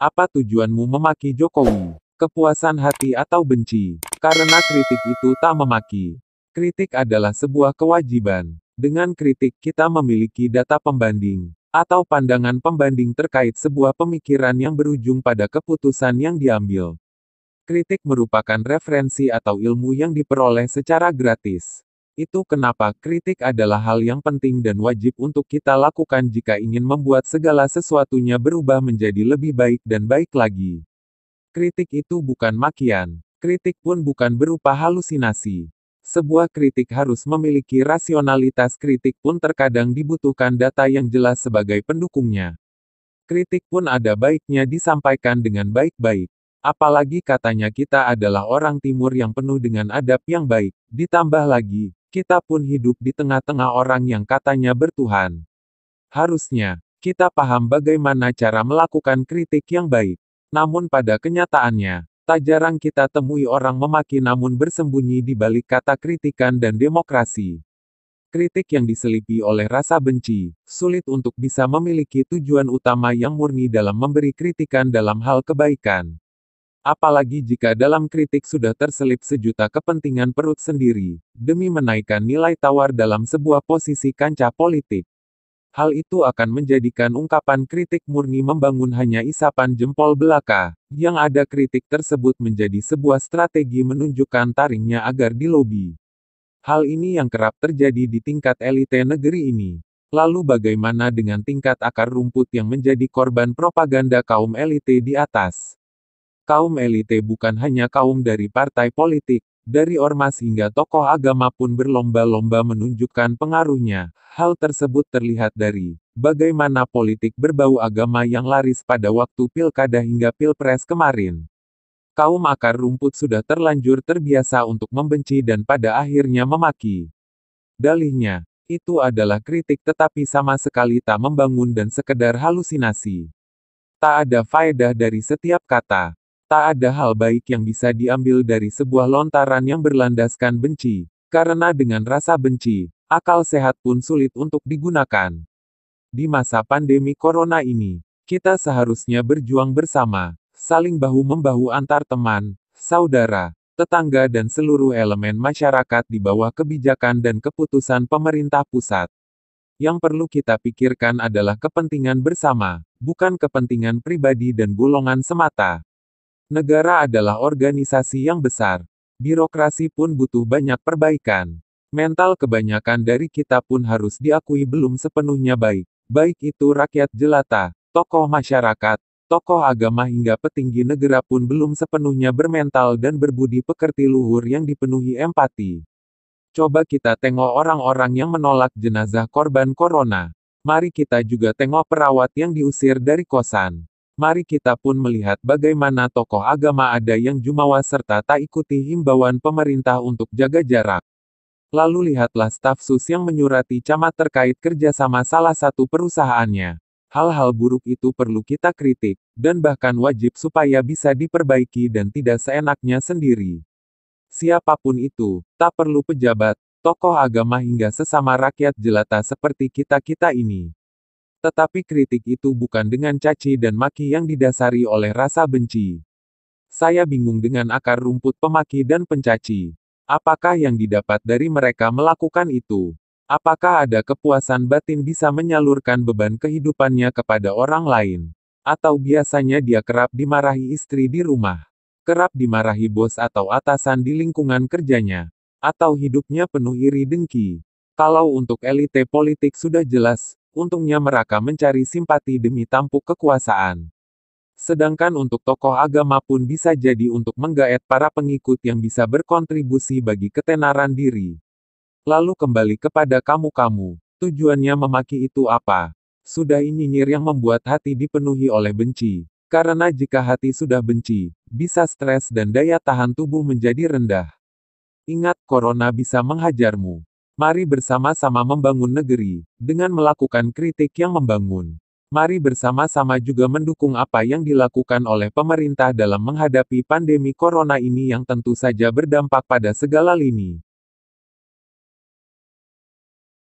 Apa tujuanmu memaki Jokowi? Kepuasan hati atau benci? Karena kritik itu tak memaki. Kritik adalah sebuah kewajiban. Dengan kritik kita memiliki data pembanding, atau pandangan pembanding terkait sebuah pemikiran yang berujung pada keputusan yang diambil. Kritik merupakan referensi atau ilmu yang diperoleh secara gratis. Itu kenapa kritik adalah hal yang penting dan wajib untuk kita lakukan jika ingin membuat segala sesuatunya berubah menjadi lebih baik dan baik lagi. Kritik itu bukan makian. Kritik pun bukan berupa halusinasi. Sebuah kritik harus memiliki rasionalitas. Kritik pun terkadang dibutuhkan data yang jelas sebagai pendukungnya. Kritik pun ada baiknya disampaikan dengan baik-baik. Apalagi katanya kita adalah orang timur yang penuh dengan adab yang baik. Ditambah lagi, kita pun hidup di tengah-tengah orang yang katanya bertuhan. Harusnya, kita paham bagaimana cara melakukan kritik yang baik. Namun pada kenyataannya, tak jarang kita temui orang memaki namun bersembunyi di balik kata kritikan dan demokrasi. Kritik yang diselipi oleh rasa benci, sulit untuk bisa memiliki tujuan utama yang murni dalam memberi kritikan dalam hal kebaikan. Apalagi jika dalam kritik sudah terselip sejuta kepentingan perut sendiri, demi menaikkan nilai tawar dalam sebuah posisi kancah politik. Hal itu akan menjadikan ungkapan kritik murni membangun hanya isapan jempol belaka, yang ada kritik tersebut menjadi sebuah strategi menunjukkan taringnya agar dilobi. Hal ini yang kerap terjadi di tingkat elite negeri ini. Lalu bagaimana dengan tingkat akar rumput yang menjadi korban propaganda kaum elite di atas? Kaum elite bukan hanya kaum dari partai politik, dari ormas hingga tokoh agama pun berlomba-lomba menunjukkan pengaruhnya. Hal tersebut terlihat dari bagaimana politik berbau agama yang laris pada waktu pilkada hingga pilpres kemarin. Kaum akar rumput sudah terlanjur terbiasa untuk membenci dan pada akhirnya memaki. Dalihnya, itu adalah kritik tetapi sama sekali tak membangun dan sekedar halusinasi. Tak ada faedah dari setiap kata. Tak ada hal baik yang bisa diambil dari sebuah lontaran yang berlandaskan benci, karena dengan rasa benci, akal sehat pun sulit untuk digunakan. Di masa pandemi corona ini, kita seharusnya berjuang bersama, saling bahu-membahu antar teman, saudara, tetangga dan seluruh elemen masyarakat di bawah kebijakan dan keputusan pemerintah pusat. Yang perlu kita pikirkan adalah kepentingan bersama, bukan kepentingan pribadi dan golongan semata. Negara adalah organisasi yang besar. Birokrasi pun butuh banyak perbaikan. Mental kebanyakan dari kita pun harus diakui belum sepenuhnya baik. Baik itu rakyat jelata, tokoh masyarakat, tokoh agama hingga petinggi negara pun belum sepenuhnya bermental dan berbudi pekerti luhur yang dipenuhi empati. Coba kita tengok orang-orang yang menolak jenazah korban corona. Mari kita juga tengok perawat yang diusir dari kosan. Mari kita pun melihat bagaimana tokoh agama ada yang jumawa serta tak ikuti himbauan pemerintah untuk jaga jarak. Lalu lihatlah staf sus yang menyurati camat terkait kerjasama salah satu perusahaannya. Hal-hal buruk itu perlu kita kritik, dan bahkan wajib supaya bisa diperbaiki dan tidak seenaknya sendiri. Siapapun itu, tak perlu pejabat, tokoh agama hingga sesama rakyat jelata seperti kita-kita ini. Tetapi kritik itu bukan dengan caci dan maki yang didasari oleh rasa benci. Saya bingung dengan akar rumput pemaki dan pencaci. Apakah yang didapat dari mereka melakukan itu? Apakah ada kepuasan batin bisa menyalurkan beban kehidupannya kepada orang lain? Atau biasanya dia kerap dimarahi istri di rumah? Kerap dimarahi bos atau atasan di lingkungan kerjanya? Atau hidupnya penuh iri dengki? Kalau untuk elite politik sudah jelas, untungnya mereka mencari simpati demi tampuk kekuasaan. Sedangkan untuk tokoh agama pun bisa jadi untuk menggaet para pengikut yang bisa berkontribusi bagi ketenaran diri. Lalu kembali kepada kamu-kamu, tujuannya memaki itu apa? Sudah nyinyir yang membuat hati dipenuhi oleh benci. Karena jika hati sudah benci, bisa stres dan daya tahan tubuh menjadi rendah. Ingat, corona bisa menghajarmu. Mari bersama-sama membangun negeri, dengan melakukan kritik yang membangun. Mari bersama-sama juga mendukung apa yang dilakukan oleh pemerintah dalam menghadapi pandemi corona ini yang tentu saja berdampak pada segala lini.